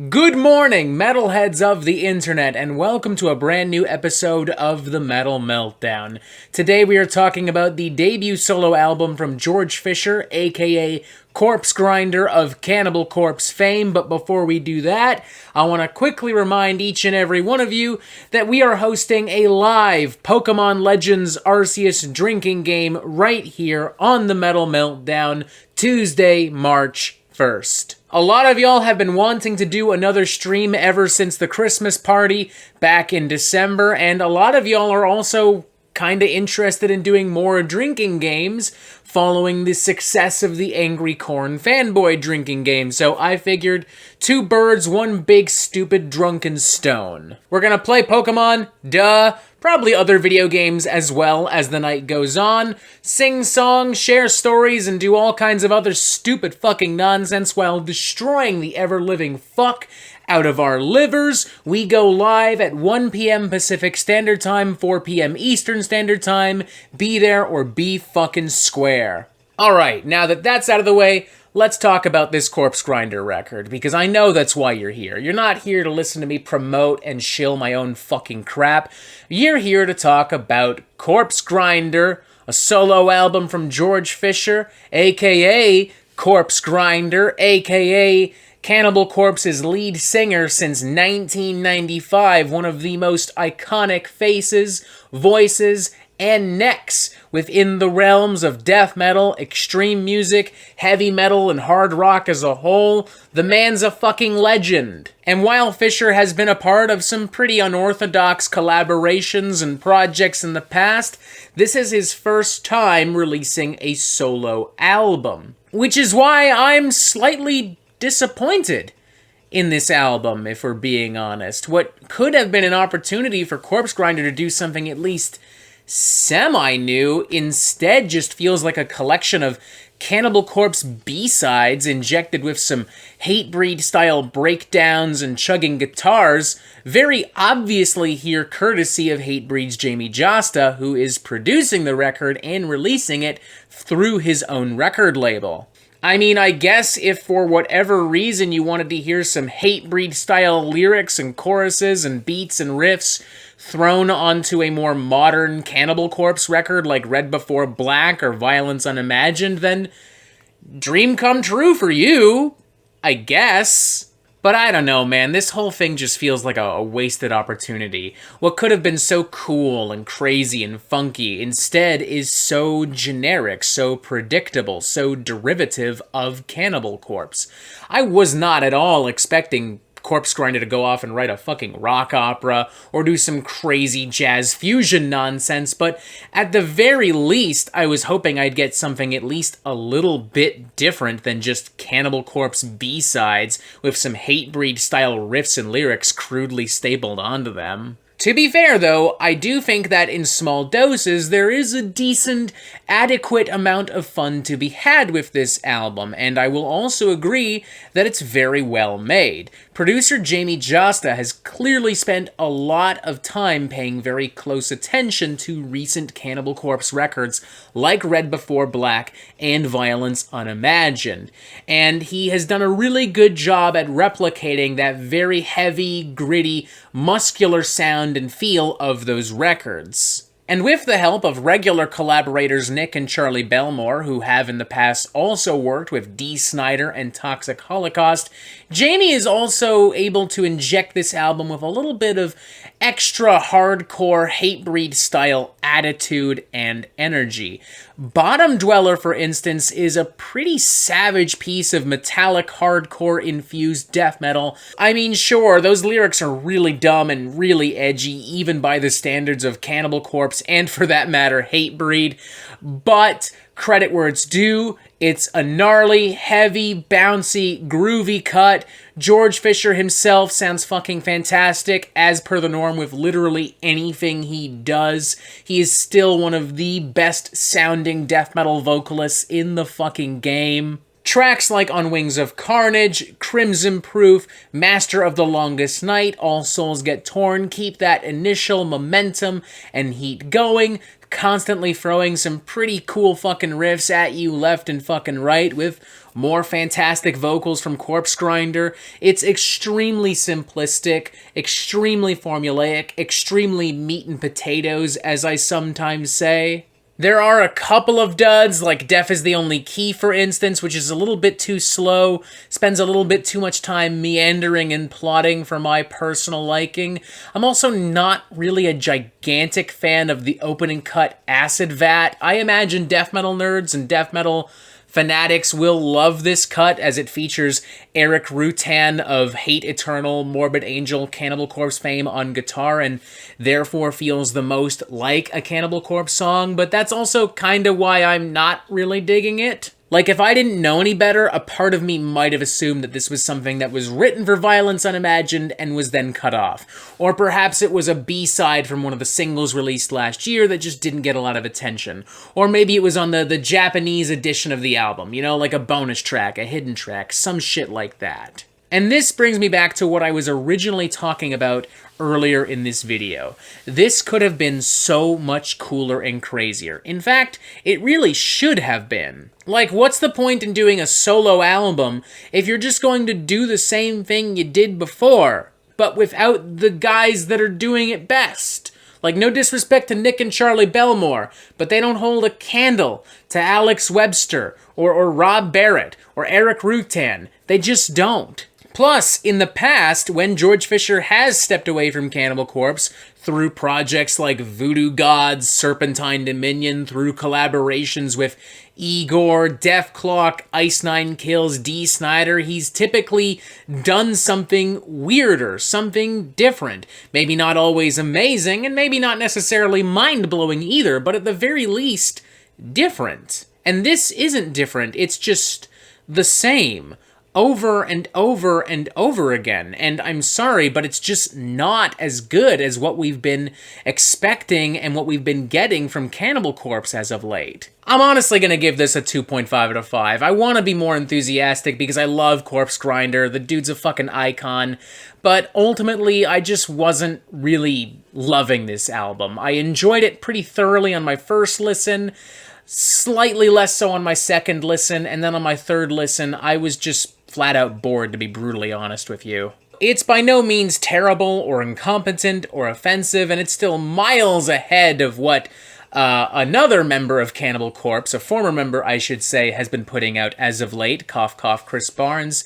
Good morning, metalheads of the internet, and welcome to a brand new episode of the Metal Meltdown. Today we are talking about the debut solo album from George Fisher, aka Corpsegrinder of Cannibal Corpse fame, but before we do that, I want to quickly remind each and every one of you that we are hosting a live Pokemon Legends Arceus drinking game right here on the Metal Meltdown, Tuesday, March 1st. A lot of y'all have been wanting to do another stream ever since the Christmas party back in December, and a lot of y'all are also kinda interested in doing more drinking games following the success of the Angry Corn Fanboy drinking game, so I figured two birds, one big stupid drunken stone. We're gonna play Pokemon, duh, probably other video games as well as the night goes on, sing songs, share stories, and do all kinds of other stupid fucking nonsense while destroying the ever-living fuck out of our livers. We go live at 1 p.m. Pacific Standard Time, 4 p.m. Eastern Standard Time. Be there or be fucking square. Alright, now that that's out of the way, let's talk about this Corpsegrinder record, because I know that's why you're here. You're not here to listen to me promote and shill my own fucking crap. You're here to talk about Corpsegrinder, a solo album from George Fisher, aka Corpsegrinder, aka Cannibal Corpse's lead singer since 1995, one of the most iconic faces, voices, and necks within the realms of death metal, extreme music, heavy metal, and hard rock as a whole. The man's a fucking legend. And while Fisher has been a part of some pretty unorthodox collaborations and projects in the past, this is his first time releasing a solo album. Which is why I'm slightly disappointed in this album, if we're being honest. What could have been an opportunity for Corpsegrinder to do something at least semi-new instead just feels like a collection of Cannibal Corpse B-sides injected with some Hatebreed-style breakdowns and chugging guitars, very obviously here courtesy of Hatebreed's Jamey Jasta, who is producing the record and releasing it through his own record label. I mean, I guess if for whatever reason you wanted to hear some Hatebreed-style lyrics and choruses and beats and riffs thrown onto a more modern Cannibal Corpse record like Red Before Black or Violence Unimagined, then dream come true for you, I guess. But I don't know, man, this whole thing just feels like a wasted opportunity. What could have been so cool and crazy and funky instead is so generic, so predictable, so derivative of Cannibal Corpse. I was not at all expecting Corpsegrinder to go off and write a fucking rock opera or do some crazy jazz fusion nonsense, but at the very least, I was hoping I'd get something at least a little bit different than just Cannibal Corpse B-sides with some Hatebreed-style riffs and lyrics crudely stapled onto them. To be fair, though, I do think that in small doses, there is a decent, adequate amount of fun to be had with this album, and I will also agree that it's very well made. Producer Jamey Jasta has clearly spent a lot of time paying very close attention to recent Cannibal Corpse records like Red Before Black and Violence Unimagined, and he has done a really good job at replicating that very heavy, gritty, muscular sound and feel of those records. And with the help of regular collaborators Nick and Charlie Bellmore, who have in the past also worked with Dee Snider and Toxic Holocaust, Jamey is also able to inject this album with a little bit of extra hardcore Hatebreed-style attitude and energy. Bottom Dweller, for instance, is a pretty savage piece of metallic hardcore-infused death metal. I mean, sure, those lyrics are really dumb and really edgy, even by the standards of Cannibal Corpse, and for that matter, Hatebreed, but credit where it's due, it's a gnarly, heavy, bouncy, groovy cut. George Fisher himself sounds fucking fantastic, as per the norm with literally anything he does. He is still one of the best sounding death metal vocalists in the fucking game. Tracks like On Wings of Carnage, Crimson Proof, Master of the Longest Night, All Souls Get Torn keep that initial momentum and heat going, constantly throwing some pretty cool fucking riffs at you left and fucking right with more fantastic vocals from Corpsegrinder. It's extremely simplistic, extremely formulaic, extremely meat and potatoes, as I sometimes say. There are a couple of duds, like Deaf is the Only Key, for instance, which is a little bit too slow, spends a little bit too much time meandering and plotting for my personal liking. I'm also not really a gigantic fan of the opening cut Acid Vat. I imagine death metal nerds and death metal fanatics will love this cut, as it features Eric Rutan of Hate Eternal, Morbid Angel, Cannibal Corpse fame on guitar, and therefore feels the most like a Cannibal Corpse song, but that's also kinda why I'm not really digging it. Like, if I didn't know any better, a part of me might have assumed that this was something that was written for Violence Unimagined and was then cut off. Or perhaps it was a B-side from one of the singles released last year that just didn't get a lot of attention. Or maybe it was on the Japanese edition of the album, you know, like a bonus track, a hidden track, some shit like that. And this brings me back to what I was originally talking about earlier in this video. This could have been so much cooler and crazier. In fact, it really should have been. Like, what's the point in doing a solo album if you're just going to do the same thing you did before, but without the guys that are doing it best? Like, no disrespect to Nick and Charlie Bellmore, but they don't hold a candle to Alex Webster, or Rob Barrett, or Eric Rutan. They just don't. Plus, in the past, when George Fisher has stepped away from Cannibal Corpse through projects like Voodoo Gods, Serpentine Dominion, through collaborations with Igor, Def Clock, Ice Nine Kills, D. Snyder, he's typically done something weirder, something different. Maybe not always amazing, and maybe not necessarily mind-blowing either, but at the very least, different. And this isn't different, it's just the same. Over and over and over again, and I'm sorry, but it's just not as good as what we've been expecting and what we've been getting from Cannibal Corpse as of late. I'm honestly gonna give this a 2.5 out of 5. I want to be more enthusiastic because I love Corpsegrinder, the dude's a fucking icon, but ultimately I just wasn't really loving this album. I enjoyed it pretty thoroughly on my first listen, slightly less so on my second listen, and then on my third listen, I was just flat out bored, to be brutally honest with you. It's by no means terrible or incompetent or offensive, and it's still miles ahead of what another member of Cannibal Corpse, a former member I should say, has been putting out as of late, cough cough Chris Barnes.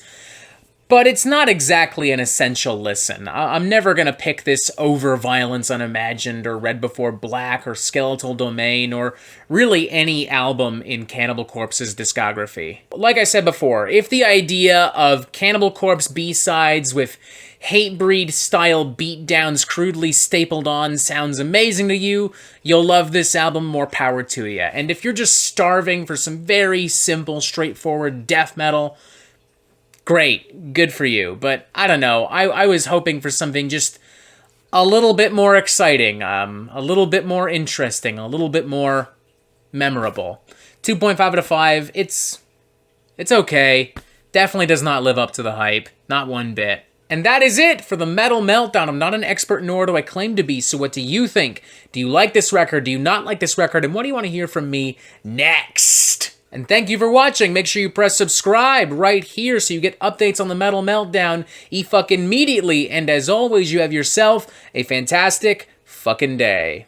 But it's not exactly an essential listen. I'm never going to pick this over Violence Unimagined or Red Before Black or Skeletal Domain or really any album in Cannibal Corpse's discography. Like I said before, if the idea of Cannibal Corpse B-sides with Hatebreed style beatdowns crudely stapled on sounds amazing to you, you'll love this album, more power to you. And if you're just starving for some very simple, straightforward death metal, great, good for you, but I don't know, I was hoping for something just a little bit more exciting, a little bit more interesting, a little bit more memorable. 2.5 out of 5, it's okay, definitely does not live up to the hype, not one bit. And that is it for the Metal Meltdown. I'm not an expert, nor do I claim to be, so what do you think? Do you like this record? Do you not like this record? And what do you want to hear from me next? And thank you for watching. Make sure you press subscribe right here so you get updates on the Metal Meltdown fucking immediately. And as always, you have yourself a fantastic fucking day.